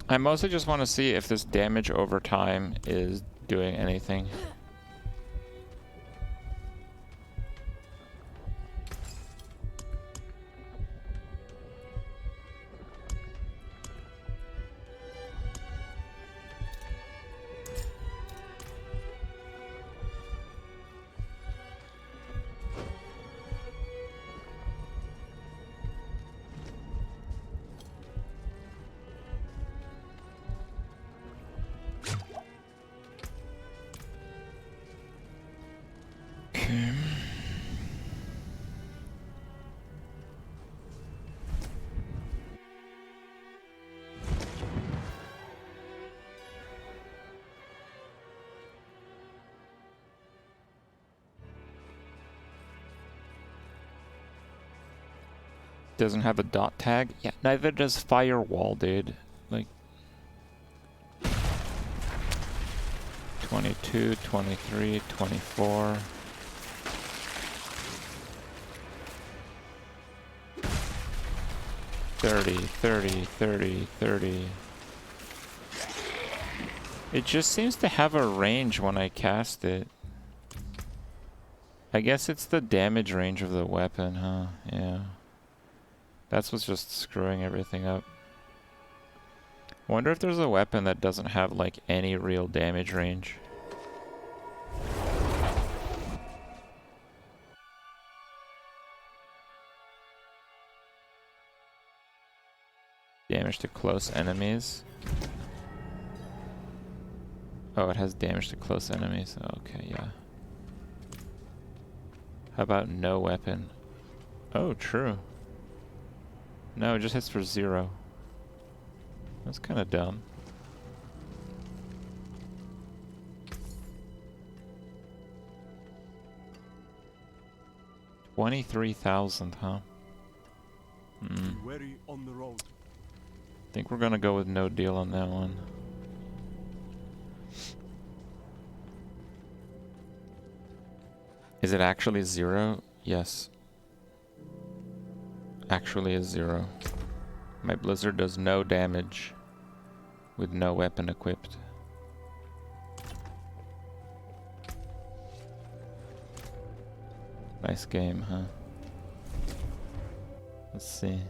I mostly just want to see if this damage over time is doing anything. Doesn't have a dot tag? Yeah, neither does Firewall, dude. Like 22, 23, 24. $30. It just seems to have a range when I cast it. I guess it's the damage range of the weapon, huh? Yeah. That's what's just screwing everything up. Wonder if there's a weapon that doesn't have like any real damage range. Damage to close enemies. Oh, it has damage to close enemies. Okay, yeah. How about no weapon? Oh, true. No, it just hits for 0. That's kind of dumb. $23,000, huh? Wary on the road. Think we're gonna go with no deal on that one. Is it actually 0? Yes. Actually is 0. My blizzard does no damage with no weapon equipped. Nice game, huh? Let's see.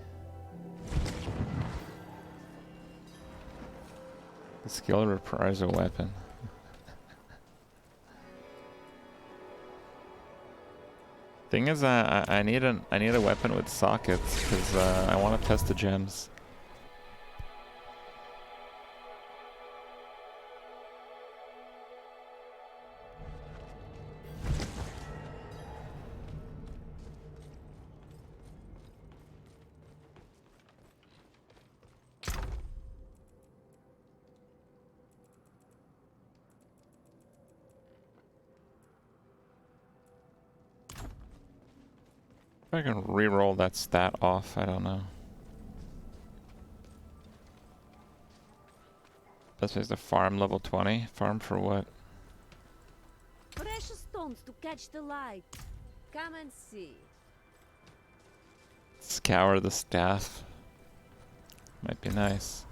The skill reprisal weapon. Thing is, I need a weapon with sockets because I want to test the gems. If I can re-roll that stat off, I don't know. That's supposed to farm level 20. Farm for what? Precious stones to catch the light. Come and see. Scour the staff. Might be nice.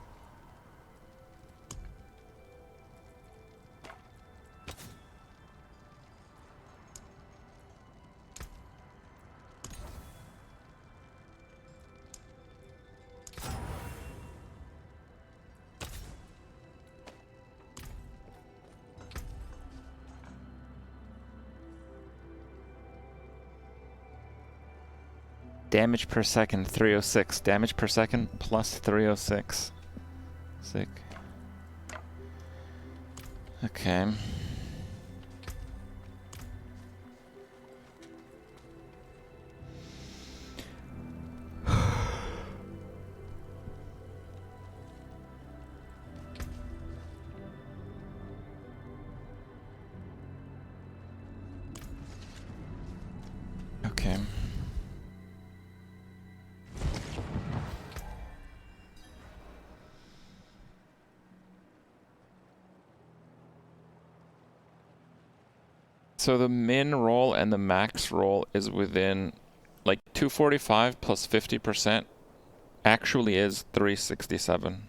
Damage per second, 306. Damage per second plus 306. Sick. Okay. Okay. So the min roll and the max roll is within, like 245 plus 50% actually is 367.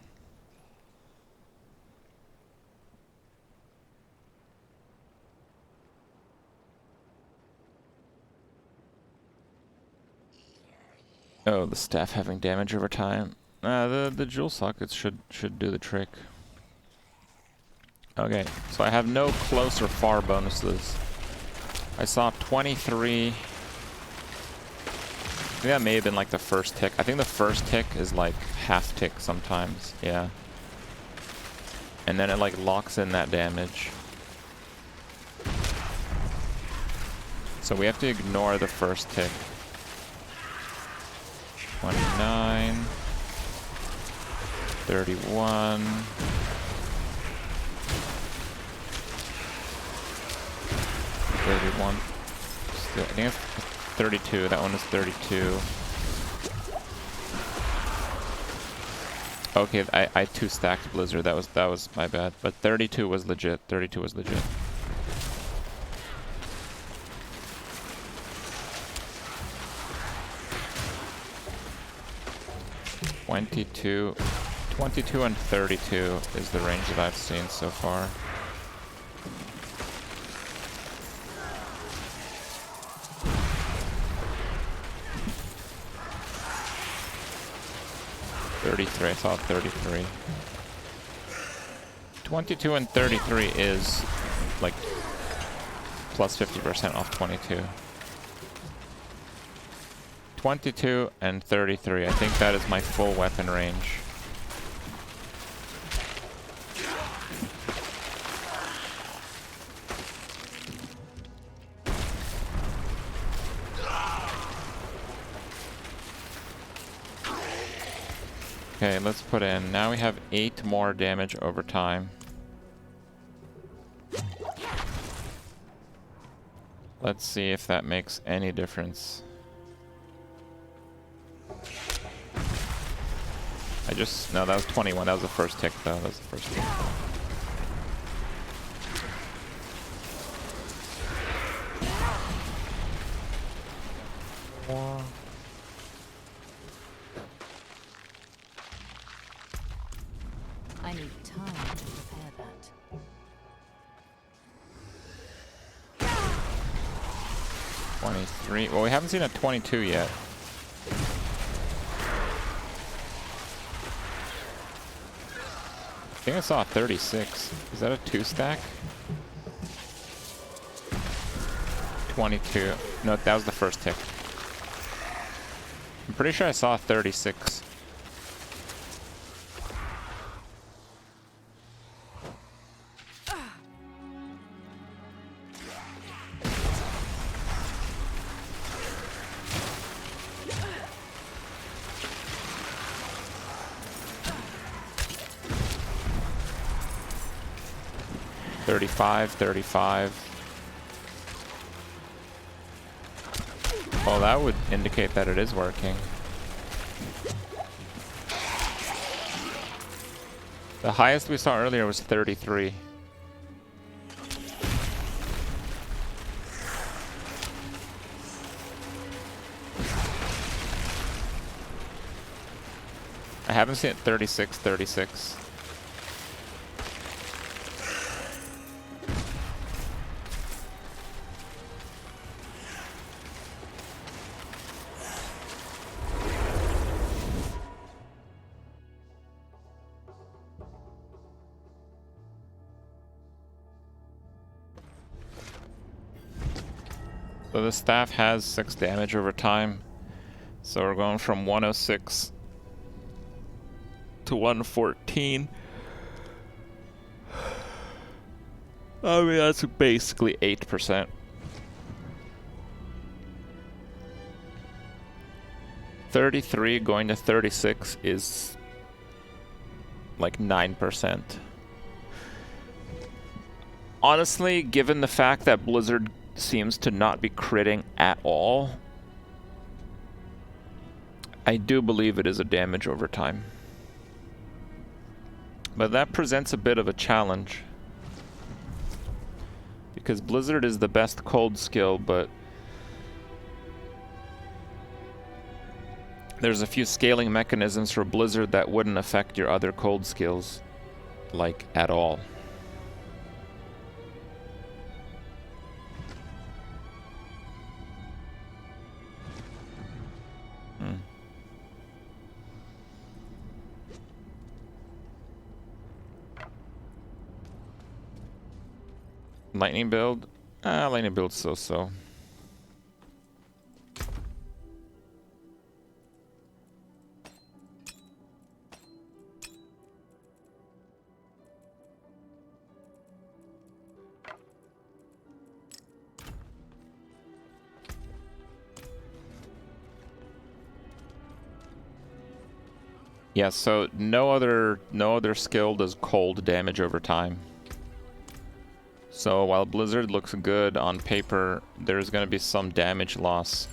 Oh, the staff having damage over time. The jewel sockets should do the trick. Okay, so I have no close or far bonuses. I saw 23. I think that may have been like the first tick. I think the first tick is like half tick sometimes, yeah. And then it like locks in that damage. So we have to ignore the first tick. 29. 31. 31. Still, I think it's 32. That one is 32. Okay, I two stacked Blizzard. That was my bad. But 32 was legit. 32 was legit. Twenty-two and 32 is the range that I've seen so far. I saw 33. 22 and 33 is like plus 50% off 22. 22 and 33. I think that is my full weapon range. Okay, let's put in. Now we have 8 more damage over time. Let's see if that makes any difference. No, that was 21. That was the first tick, though. That was the first tick. I need time to prepare that. 23. Well, we haven't seen a 22 yet. I think I saw a 36. Is that a 2-stack? 22. No, that was the first tick. I'm pretty sure I saw a 36. $35. Well, that would indicate that it is working. The highest we saw earlier was 33. I haven't seen it 36. So the staff has 6 damage over time. So we're going from 106 to 114. I mean, that's basically 8%. $33 going to 36 is like 9%. Honestly, given the fact that Blizzard seems to not be critting at all, I do believe it is a damage over time. But that presents a bit of a challenge, because Blizzard is the best cold skill, but there's a few scaling mechanisms for Blizzard that wouldn't affect your other cold skills, like, at all. Lightning build? Lightning build so-so. Yeah, so no other skill does cold damage over time. So while Blizzard looks good on paper, there's going to be some damage loss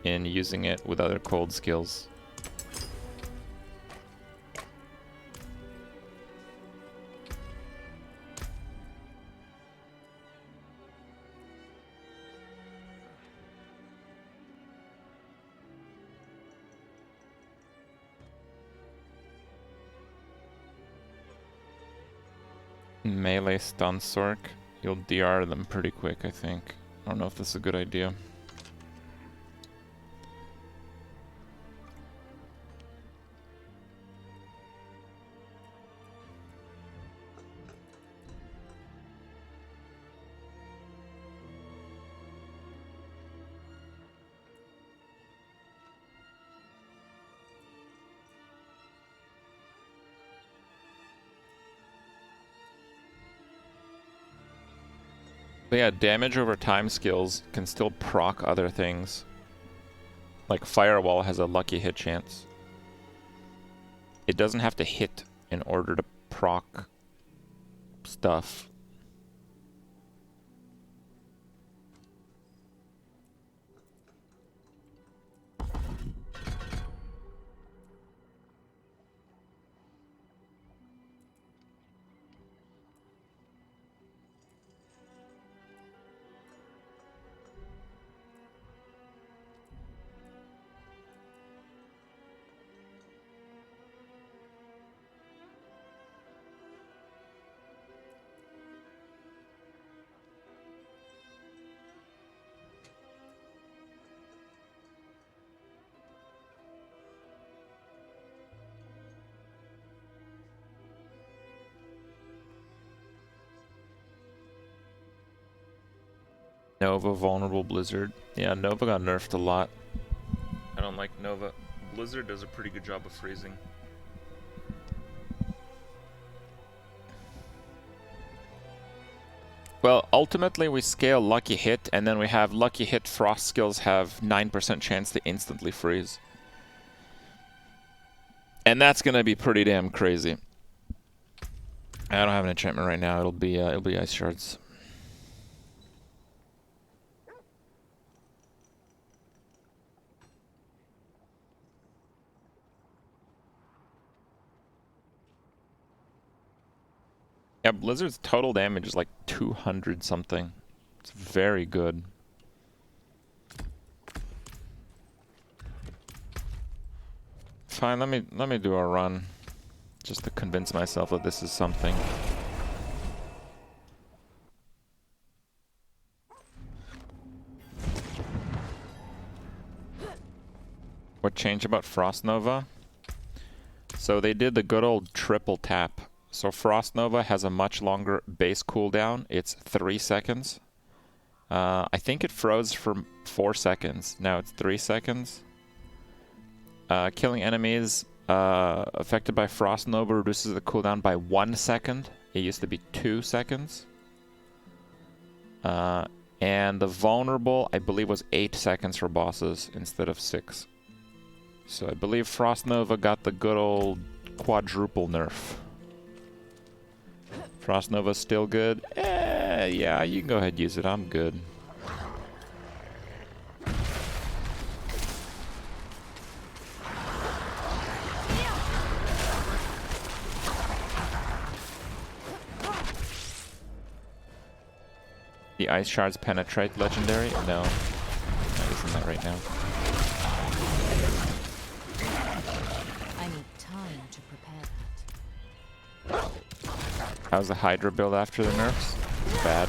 in using it with other cold skills. Melee stun Sorc. You'll DR them pretty quick, I think. I don't know if this is a good idea. But yeah, damage over time skills can still proc other things. Like Firewall has a lucky hit chance. It doesn't have to hit in order to proc stuff. Nova vulnerable Blizzard. Yeah, Nova got nerfed a lot. I don't like Nova. Blizzard does a pretty good job of freezing. Well, ultimately we scale Lucky Hit, and then we have Lucky Hit Frost skills have 9% chance to instantly freeze. And that's gonna be pretty damn crazy. I don't have an enchantment right now. It'll be Ice Shards. Yeah, Blizzard's total damage is like 200 something. It's very good. Fine, let me do a run just to convince myself that this is something. What changed about Frost Nova? So they did the good old triple tap. So Frost Nova has a much longer base cooldown. It's 3 seconds. I think it froze for 4 seconds. Now it's 3 seconds. Killing enemies affected by Frost Nova reduces the cooldown by 1 second. It used to be 2 seconds. And the vulnerable, I believe, was 8 seconds for bosses instead of 6. So I believe Frost Nova got the good old quadruple nerf. Frost Nova's still good? Yeah, you can go ahead and use it. I'm good. The Ice Shards penetrate legendary? No. Not using that right now. I need time to prepare that. How's the Hydra build after the nerfs? Bad.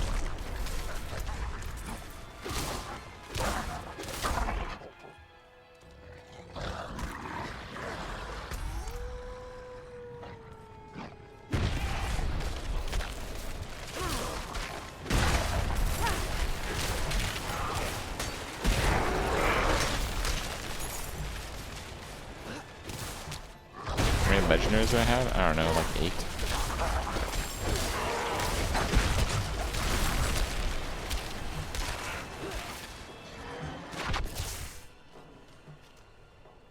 legendaries do I have? I don't know, like 8.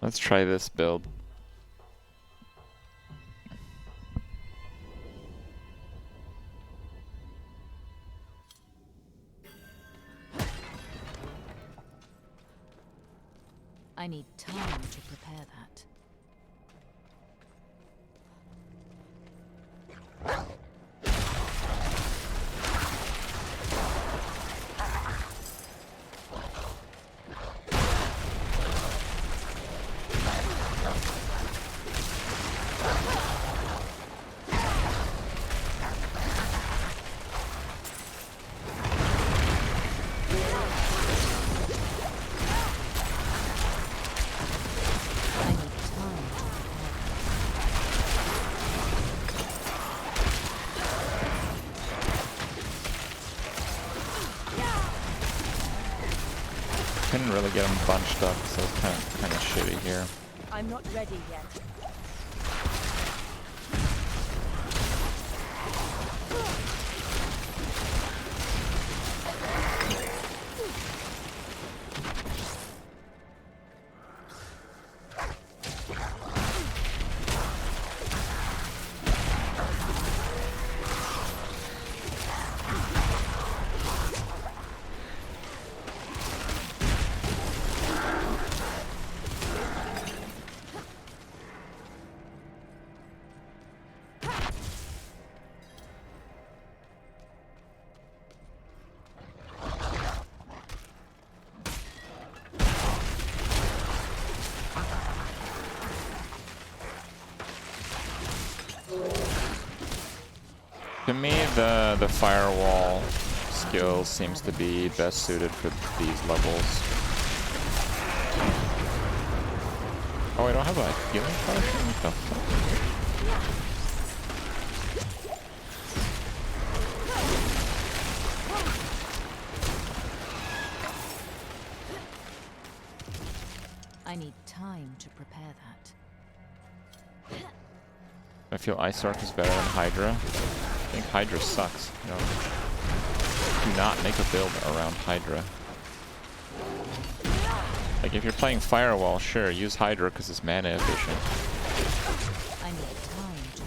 Let's try this build. I need time to prepare that. Couldn't really get them bunched up, so it's kind of shitty here. I'm not ready yet. To me, the firewall skill seems to be best suited for these levels. Oh, I don't have a healing potion? What the fuck? I need time to prepare that. I feel Sorc is better than Hydra. I think Hydra sucks. You know, do not make a build around Hydra. Like if you're playing Firewall, sure, use Hydra because it's mana efficient. I need time to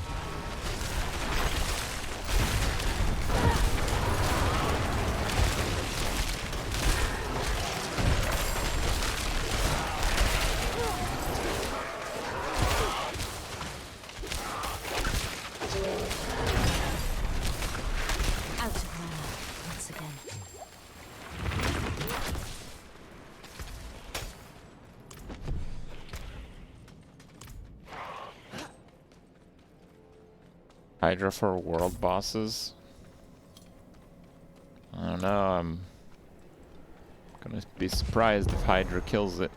out of mana once again. Hydra for world bosses? I don't know, I'm gonna be surprised if Hydra kills it.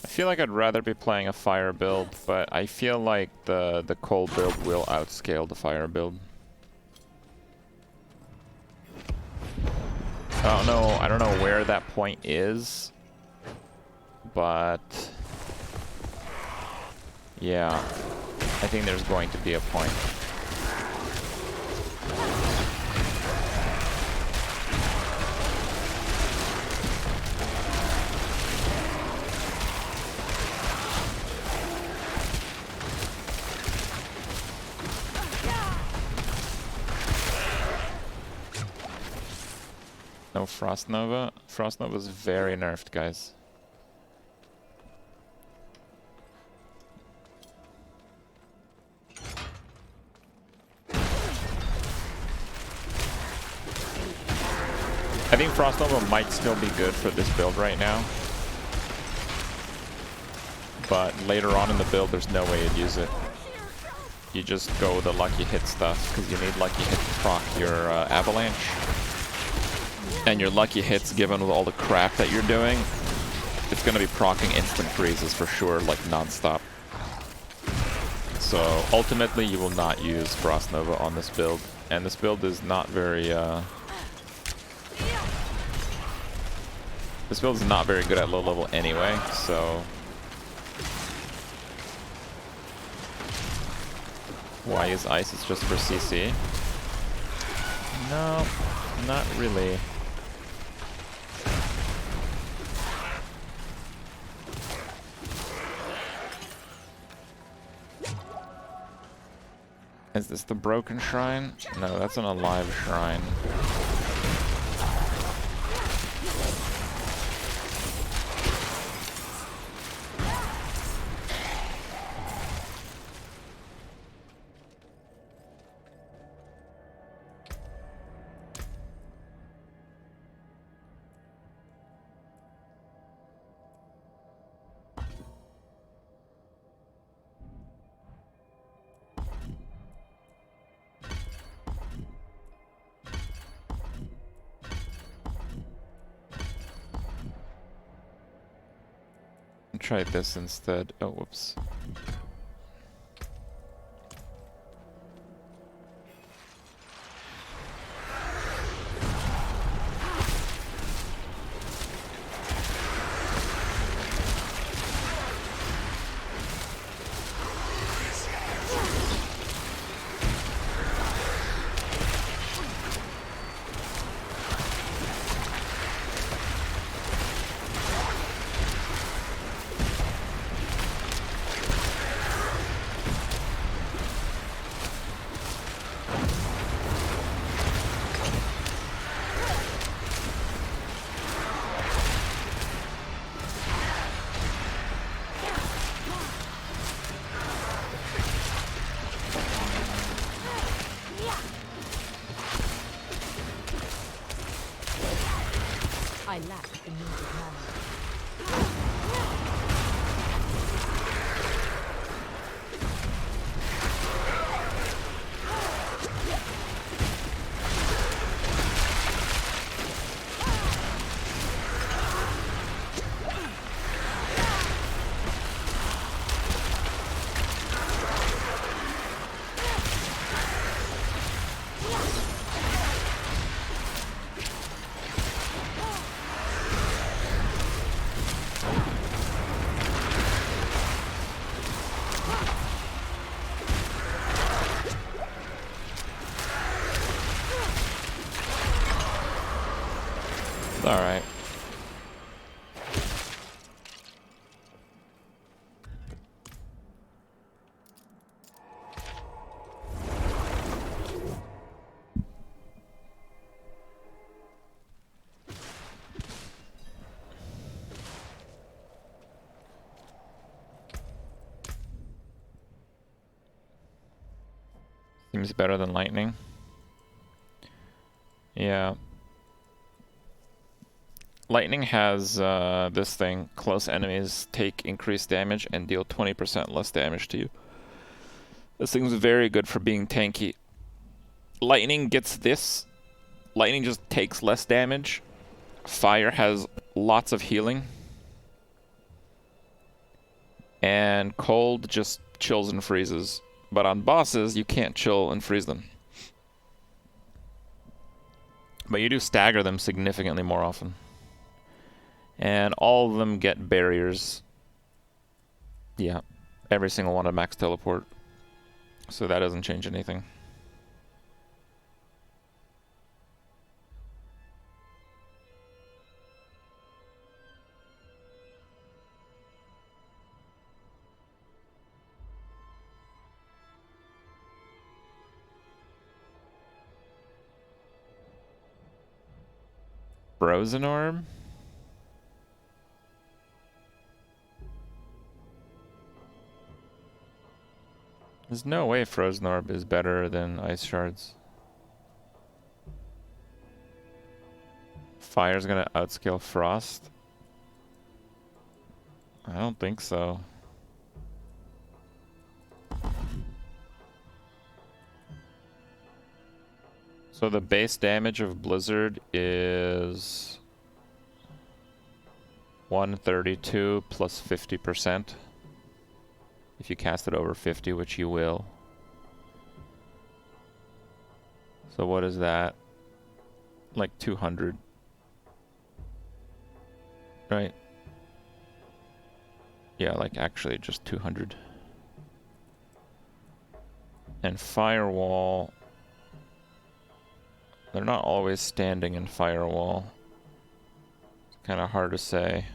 I feel like I'd rather be playing a fire build, but I feel like the cold build will outscale the fire build. I don't know where that point is, but yeah, I think there's going to be a point. No Frost Nova. Frost Nova is very nerfed, guys. I think Frost Nova might still be good for this build right now. But later on in the build, there's no way you'd use it. You just go with the lucky hit stuff, because you need lucky hit to proc your avalanche. And your lucky hits, given with all the crap that you're doing, it's going to be proccing instant freezes for sure, like non-stop. So ultimately, you will not use Frost Nova on this build. And this build is not very... This build is not very good at low level anyway, so... Why use ice? It's just for CC. No, not really. Is this the broken shrine? No, that's an alive shrine. Try this instead. Oh, whoops. I lack the needed mana. Alright. Seems better than lightning. Yeah. Lightning has this thing. Close enemies take increased damage and deal 20% less damage to you. This thing's very good for being tanky. Lightning gets this. Lightning just takes less damage. Fire has lots of healing. And cold just chills and freezes. But on bosses, you can't chill and freeze them. But you do stagger them significantly more often. And all of them get barriers. Yeah, every single one of max teleport. So that doesn't change anything. Frozen Orb? There's no way Frozen Orb is better than Ice Shards. Fire's gonna outscale Frost? I don't think so. So the base damage of Blizzard is 132 plus 50%. If you cast it over 50, which you will. So what is that? Like 200. Right? Yeah, like actually just 200. And Firewall... They're not always standing in Firewall. It's kind of hard to say.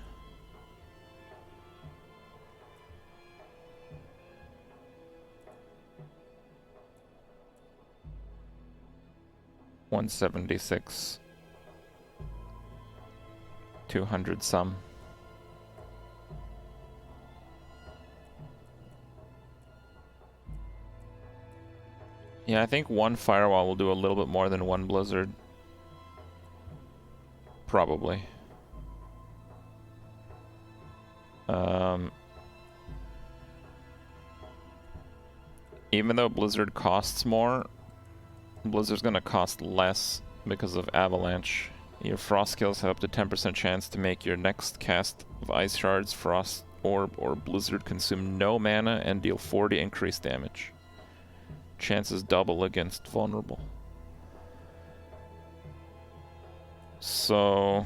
$176. 200 some. Yeah, I think one Firewall will do a little bit more than one Blizzard. Probably. Even though Blizzard costs more, Blizzard's gonna cost less because of Avalanche. Your Frost skills have up to 10% chance to make your next cast of Ice Shards, Frost Orb, or Blizzard consume no mana and deal 40 increased damage. Chances double against vulnerable. So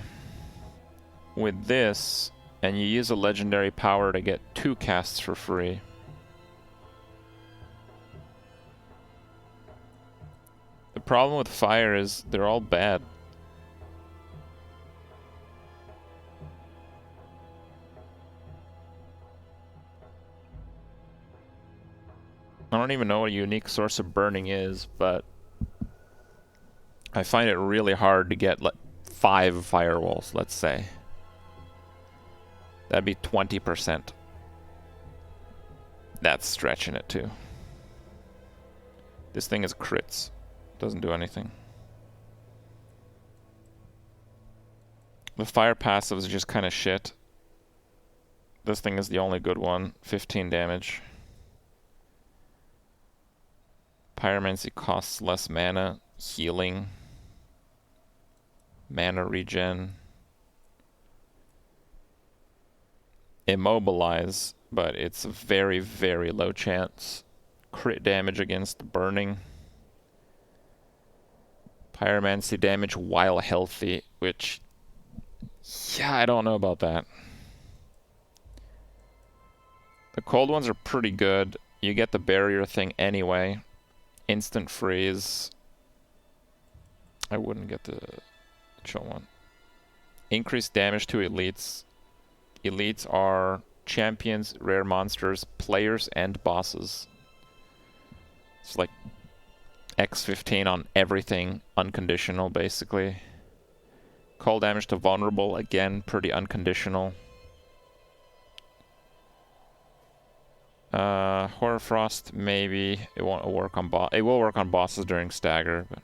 with this, and you use a legendary power to get 2 casts for free. The problem with fire is they're all bad. I don't even know what a unique source of burning is, but I find it really hard to get like 5 firewalls, let's say. That'd be 20%. That's stretching it too. This thing is crits. Doesn't do anything. The fire passive is just kind of shit. This thing is the only good one. 15 damage. Pyromancy costs less mana. Healing. Mana regen. Immobilize, but it's a very, very low chance. Crit damage against burning. Pyromancy damage while healthy, which... yeah, I don't know about that. The cold ones are pretty good. You get the barrier thing anyway. Instant freeze. I wouldn't get the chill one. Increased damage to elites. Elites are champions, rare monsters, players, and bosses. It's like X15 on everything, unconditional basically. Cold damage to vulnerable, again, pretty unconditional. Horror Frost, maybe. It won't work on it will work on bosses during stagger, but...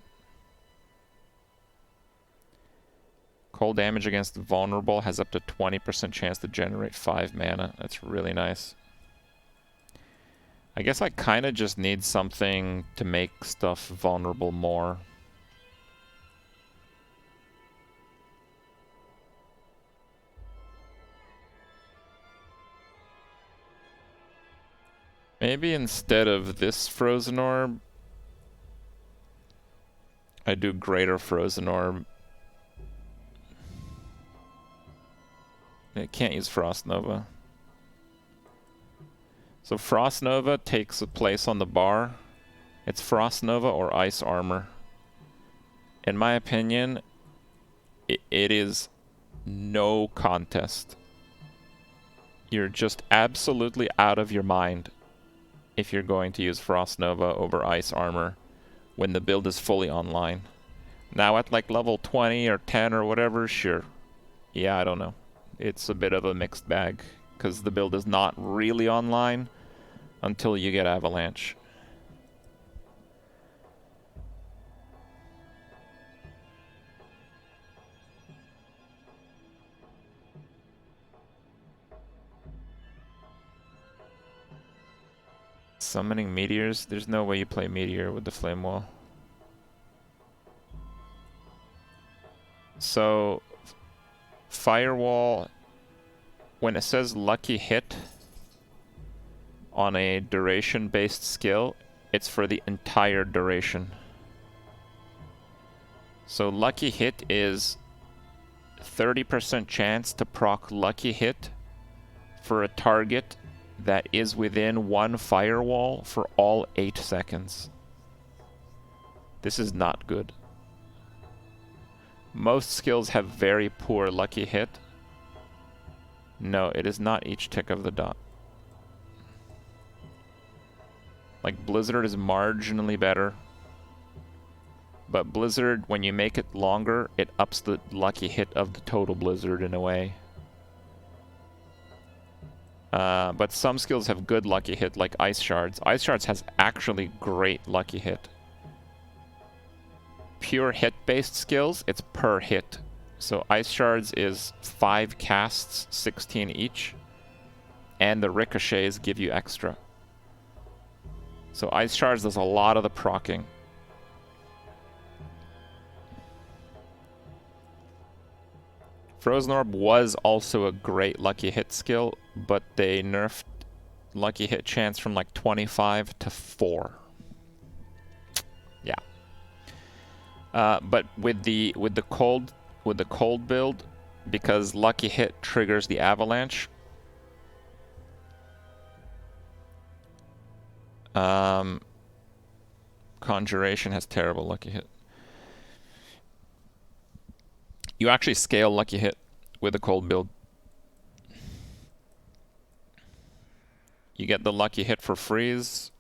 Cold damage against vulnerable has up to 20% chance to generate 5 mana. That's really nice. I guess I kind of just need something to make stuff vulnerable more. Maybe instead of this Frozen Orb, I do Greater Frozen Orb. I can't use Frost Nova. So Frost Nova takes a place on the bar. It's Frost Nova or Ice Armor. In my opinion, it is no contest. You're just absolutely out of your mind if you're going to use Frost Nova over Ice Armor when the build is fully online. Now at like level 20 or 10 or whatever, sure. Yeah, I don't know. It's a bit of a mixed bag, because the build is not really online until you get Avalanche. Summoning meteors? There's no way you play meteor with the flame wall. So, firewall, when it says lucky hit on a duration-based skill, it's for the entire duration. So lucky hit is 30% chance to proc lucky hit for a target that is within one firewall for all 8 seconds. This is not good. Most skills have very poor lucky hit. No, it is not each tick of the dot. Like, Blizzard is marginally better. But Blizzard, when you make it longer, it ups the lucky hit of the total Blizzard in a way. But some skills have good lucky hit, like Ice Shards. Ice Shards has actually great lucky hit. Pure hit-based skills, it's per hit. So Ice Shards is 5 casts, 16 each. And the ricochets give you extra. So Ice Shards does a lot of the proccing. Frozen Orb was also a great lucky hit skill, but they nerfed lucky hit chance from like 25 to 4. Yeah. But with the cold build, because lucky hit triggers the avalanche, Conjuration has terrible lucky hit. You actually scale lucky hit with a cold build. You get the lucky hit for freeze,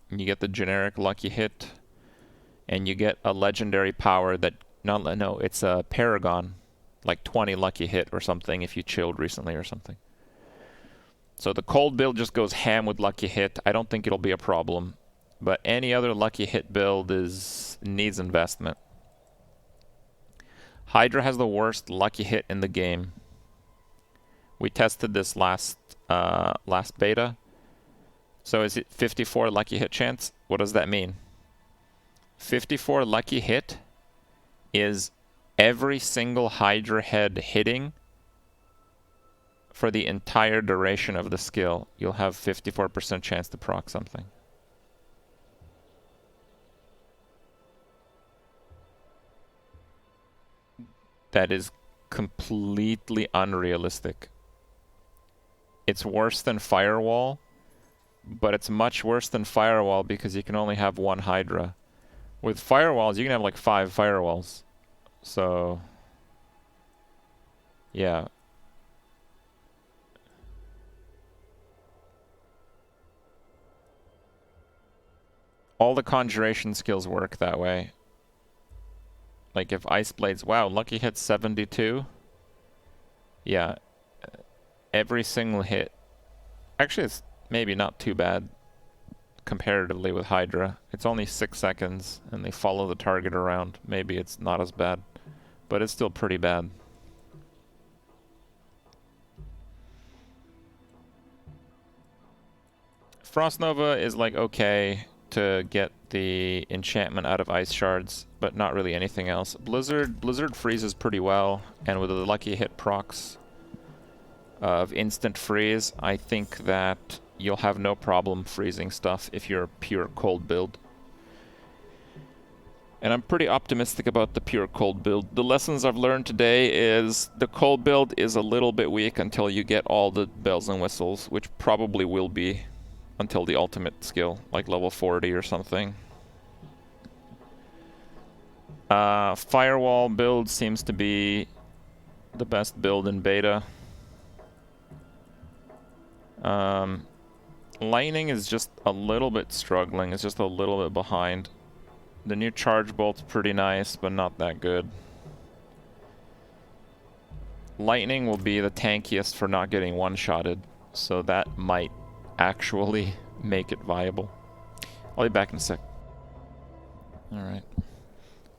you get the generic lucky hit, and you get a legendary power that, no, it's a Paragon, like 20 lucky hit or something if you chilled recently or something. So the cold build just goes ham with lucky hit. I don't think it'll be a problem. But any other lucky hit build needs investment. Hydra has the worst lucky hit in the game. We tested this last beta. So is it 54 lucky hit chance? What does that mean? 54 lucky hit is every single Hydra head hitting for the entire duration of the skill. You'll have 54% chance to proc something. That is completely unrealistic. It's worse than Firewall, but it's much worse than Firewall because you can only have one Hydra. With Firewalls, you can have like 5 Firewalls. So, yeah. All the Conjuration skills work that way. Like if Ice Blades, wow, lucky hit 72. Yeah, every single hit. Actually, it's maybe not too bad comparatively with Hydra. It's only 6 seconds and they follow the target around. Maybe it's not as bad, but it's still pretty bad. Frost Nova is like okay to get the enchantment out of Ice Shards, but not really anything else. Blizzard freezes pretty well, and with the lucky hit procs of instant freeze, I think that you'll have no problem freezing stuff if you're a pure cold build. And I'm pretty optimistic about the pure cold build. The lessons I've learned today is the cold build is a little bit weak until you get all the bells and whistles, which probably will be until the ultimate skill, like level 40 or something. Firewall build seems to be the best build in beta. Lightning is just a little bit struggling. It's just a little bit behind. The new charge bolt's pretty nice, but not that good. Lightning will be the tankiest for not getting one-shotted, so that might actually make it viable. I'll be back in a sec. Alright.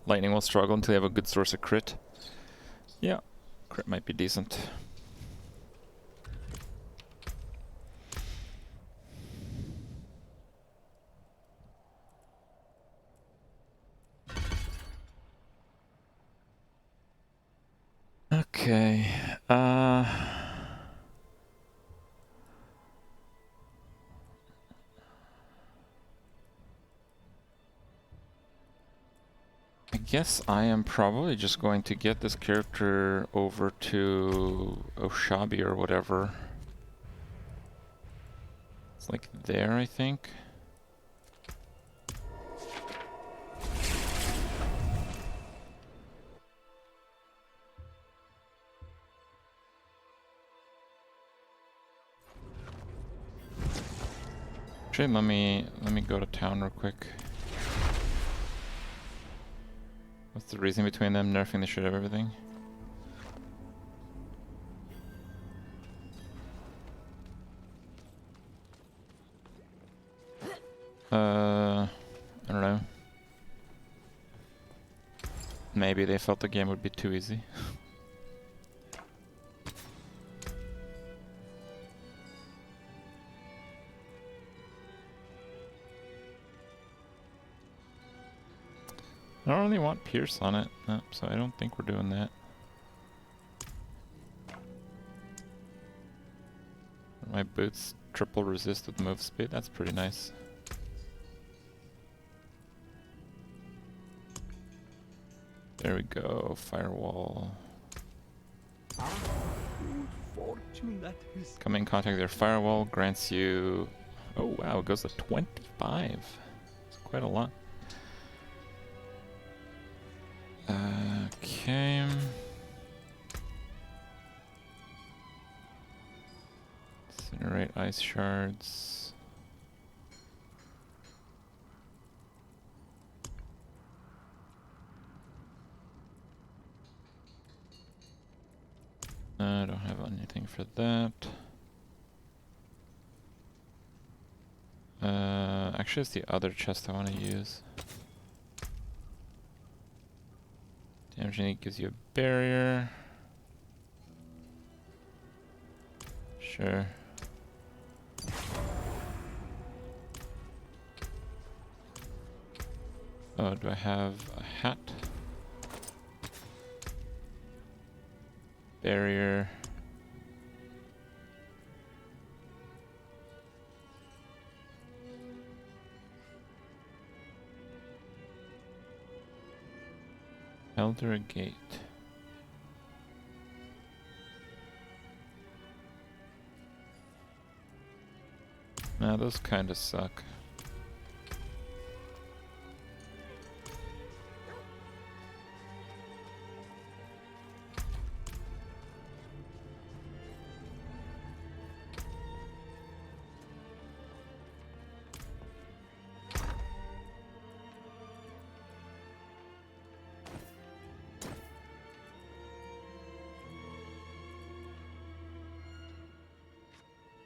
Lightning will struggle until you have a good source of crit. Yeah, crit might be decent. Okay. I guess I am probably just going to get this character over to Oshabi or whatever. It's like there, I think. Actually, let me go to town real quick. What's the reason between them nerfing the shit out of everything? I don't know. Maybe they felt the game would be too easy. I don't really want Pierce on it, so I don't think we're doing that. My boots triple resist with move speed, that's pretty nice. There we go, firewall. Coming in contact with your firewall grants you... Oh wow, it goes to 25. It's quite a lot. Okay. Incinerate ice shards. I don't have anything for that. Actually, it's the other chest I want to use. Damage unique gives you a barrier. Sure. Oh, do I have a hat? Barrier. Elder Gate. Nah, those kinda suck.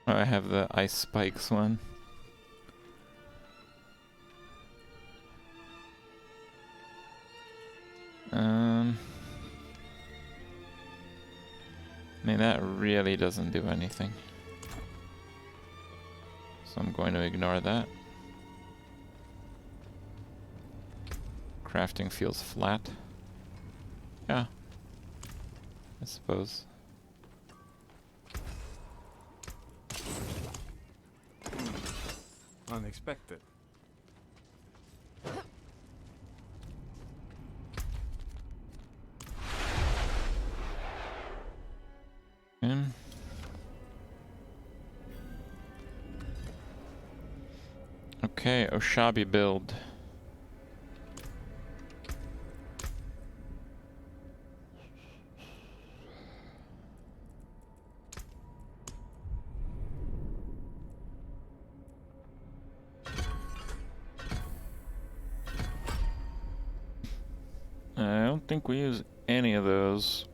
Oh, I have the ice spikes one. I mean, that really doesn't do anything. So I'm going to ignore that. Crafting feels flat. Yeah. I suppose. Unexpected. Okay, Oshabi build. I don't think we use any of those.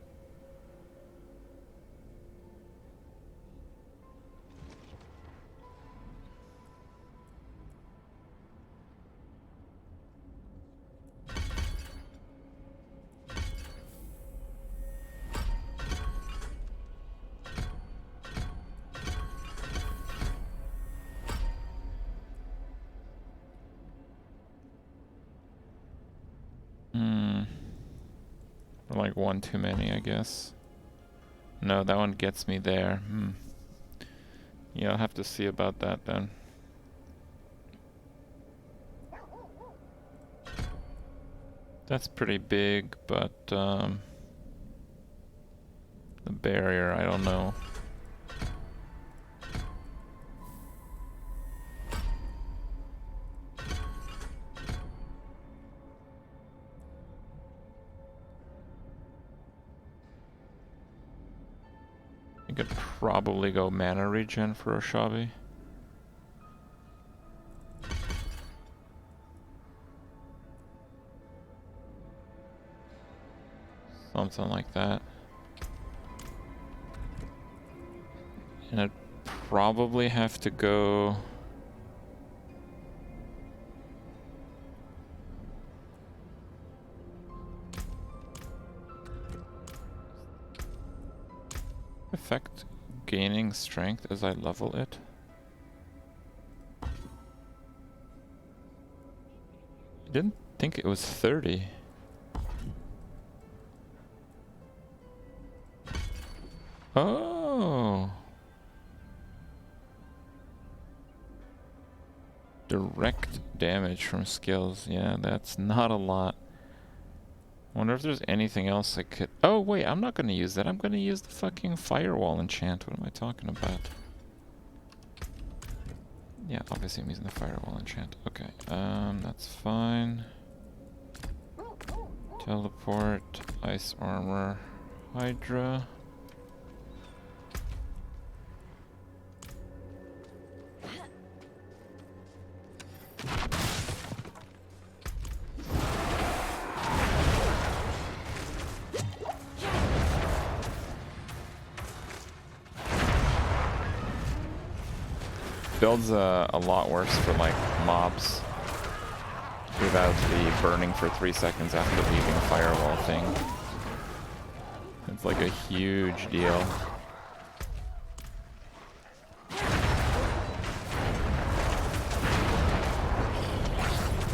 Like one too many, I guess. No, that one gets me there. Yeah, I'll have to see about that then. That's pretty big, but the barrier, I don't know. I could probably go mana regen for a Shabi. Something like that. And I'd probably have to go... Effect gaining strength as I level it. I didn't think it was 30. Oh! Direct damage from skills. Yeah, that's not a lot. Wonder if there's anything else I could... Oh, wait, I'm not going to use that. I'm going to use the fucking firewall enchant. What am I talking about? Yeah, obviously I'm using the firewall enchant. Okay, that's fine. Teleport, ice armor, Hydra. Builds a lot worse for like mobs without the burning for 3 seconds after leaving a firewall thing. It's like a huge deal.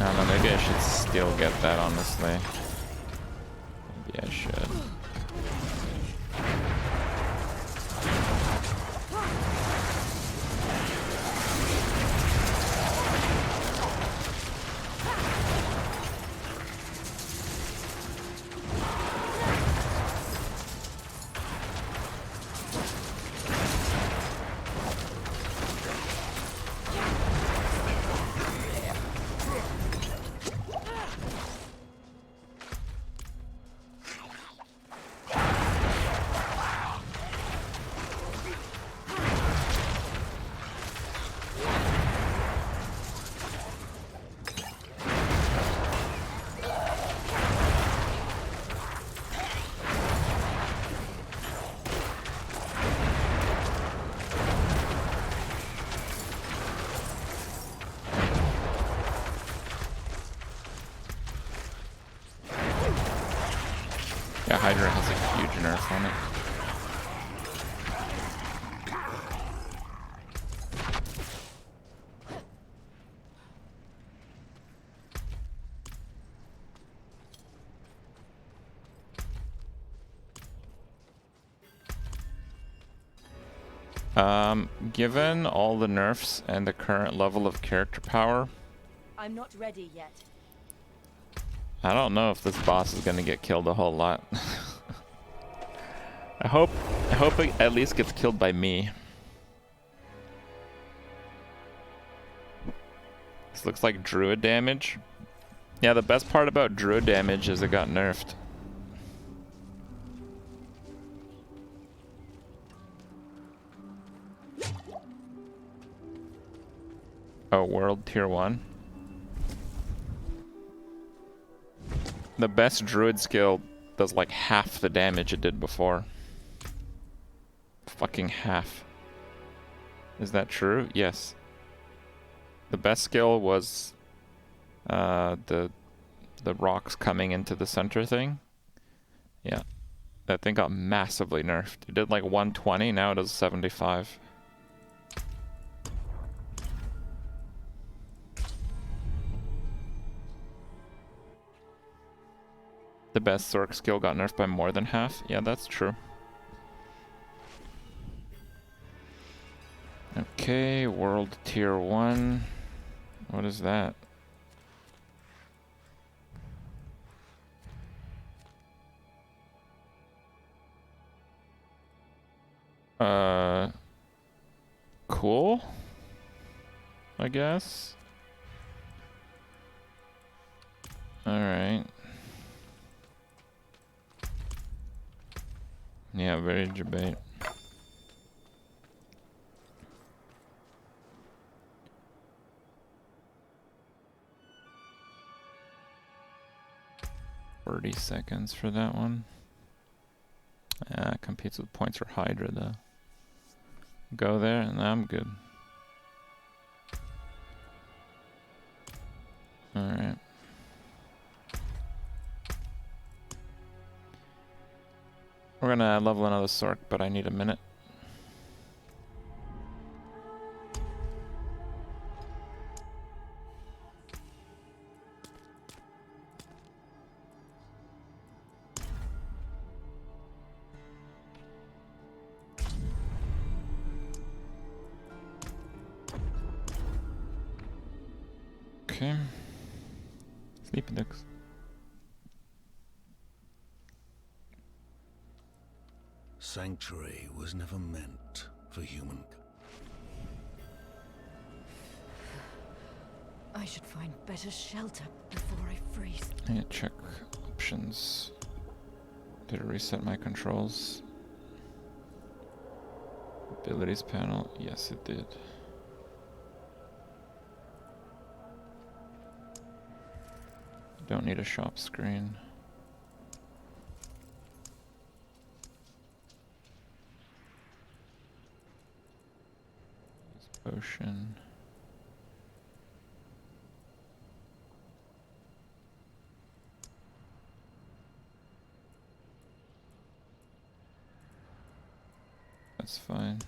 I don't know, maybe I should still get that, honestly. Maybe I should. Yeah, Hydra has a huge nerf on it. Given all the nerfs and the current level of character power, I'm not ready yet. I don't know if this boss is gonna get killed a whole lot. I hope it at least gets killed by me. This looks like druid damage. Yeah, the best part about druid damage is it got nerfed. Oh, world tier 1. The best druid skill does like half the damage it did before. Fucking half. Is that true? Yes. The best skill was the rocks coming into the center thing. Yeah. That thing got massively nerfed. It did like 120, now it does 75. The best Sorc skill got nerfed by more than half? Yeah, that's true. Okay, world tier 1. What is that? Cool, I guess. Alright. Yeah, very debate. $30 for that one. Competes with points for Hydra though. Go there and I'm good. Alright. We're gonna level another Sorc, but I need a minute. Okay. Sleepy ducks. Sanctuary was never meant for human. I should find better shelter before I freeze. I need to check options. Did it reset my controls? Abilities panel. Yes, it did. Don't need a shop screen. Potion. That's fine.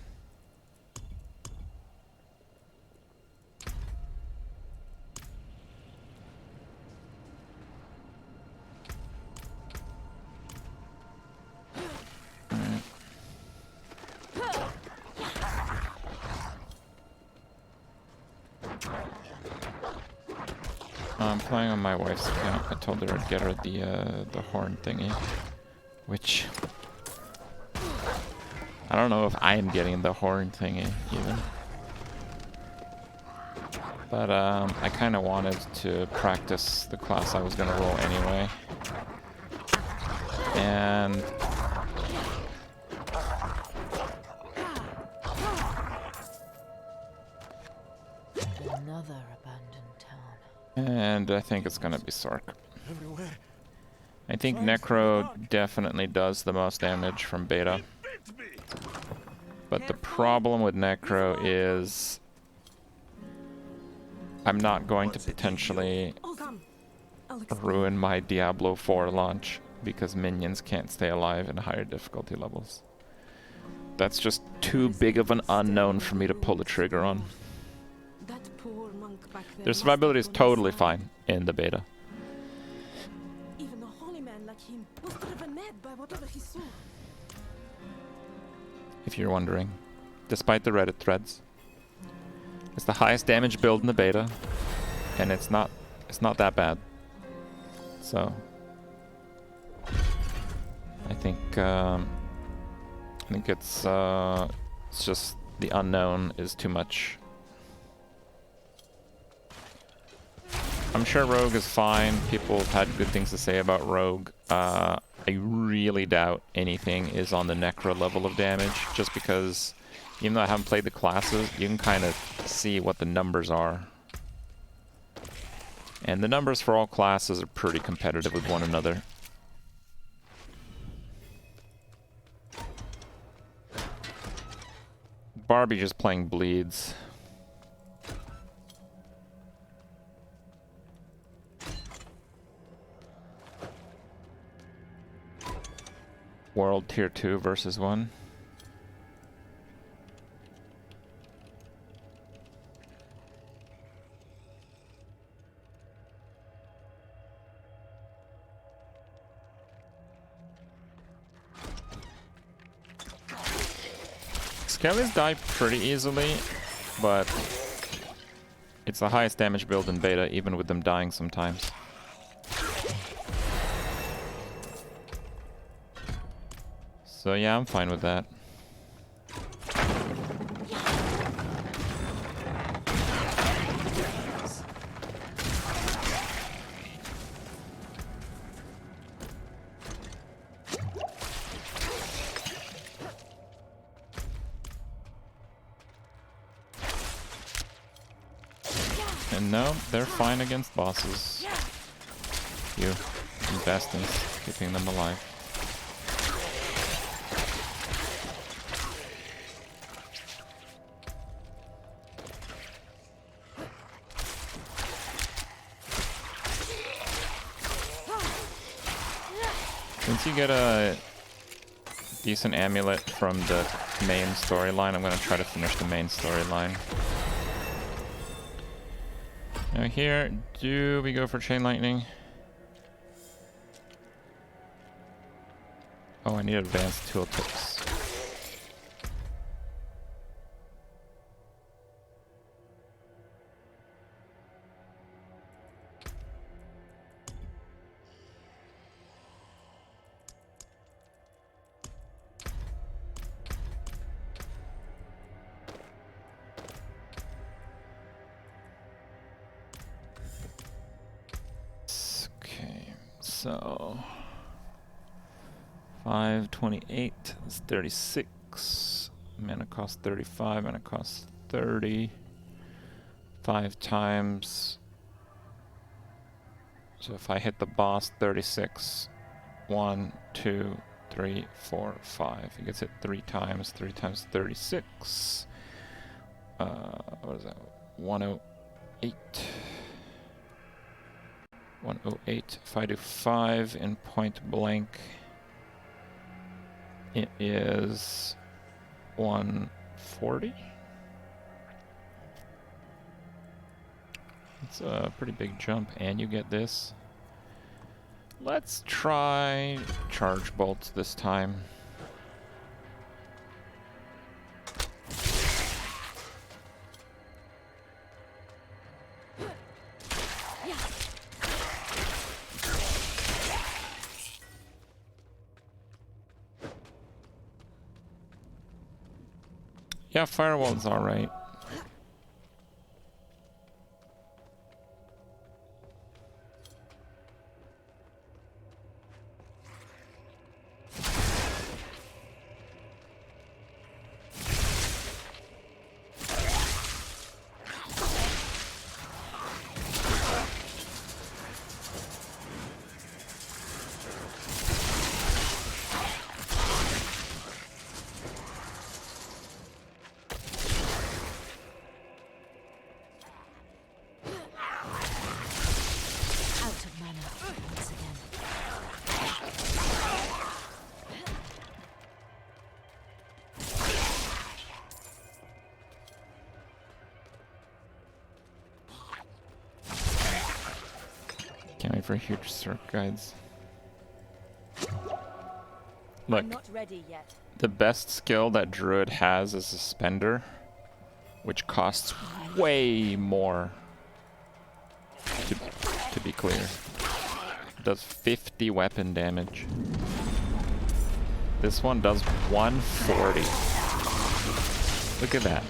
Alright. I'm playing on my wife's account. I told her I'd get her the horn thingy, which I don't know if I am getting the horn thingy even. But I kind of wanted to practice the class I was gonna roll anyway, and Another abandoned town. and I think it's gonna be Sorc. I think Necro definitely does the most damage from beta. But the problem with Necro is I'm not going to potentially ruin my Diablo 4 launch because minions can't stay alive in higher difficulty levels. That's just too big of an unknown for me to pull the trigger on. Their survivability is totally fine in the beta. Even a holy man like him was driven mad by whatever he saw. If you're wondering, despite the Reddit threads. It's the highest damage build in the beta, and it's not that bad. So I think it's just the unknown is too much. I'm sure Rogue is fine. People have had good things to say about Rogue. I really doubt anything is on the Necro level of damage, just because even though I haven't played the classes, you can kind of see what the numbers are. And the numbers for all classes are pretty competitive with one another. Barbie just playing bleeds. World Tier 2 versus 1. Skellies die pretty easily, but it's the highest damage build in beta, even with them dying sometimes. So yeah, I'm fine with that. And no, they're fine against bosses. You bastards, keeping them alive. Once you get a decent amulet from the main storyline, I'm gonna try to finish the main storyline. Now here, do we go for Chain Lightning? Oh, I need advanced tooltips. So 528 is 36. Mana cost 35, mana cost 30. 5 times. So if I hit the boss 36. 1, 2, 3, 4, 5. He gets hit 3 times. 3 times 36. What is that? 108. 108. If I do 5 in point blank, it is 140. It's a pretty big jump, and you get this. Let's try charge bolts this time. Yeah, firewall's alright. Can't wait for huge Sorc guides. Look, I'm not ready yet. the best skill that Druid has is a Spender, which costs way more, to be clear. It does 50 weapon damage. This one does 140. Look at that.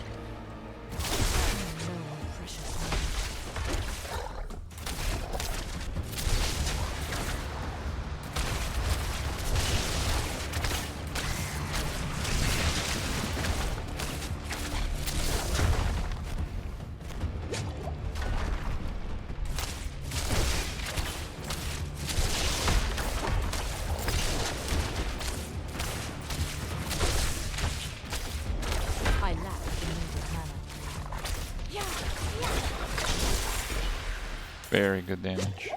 Very good damage.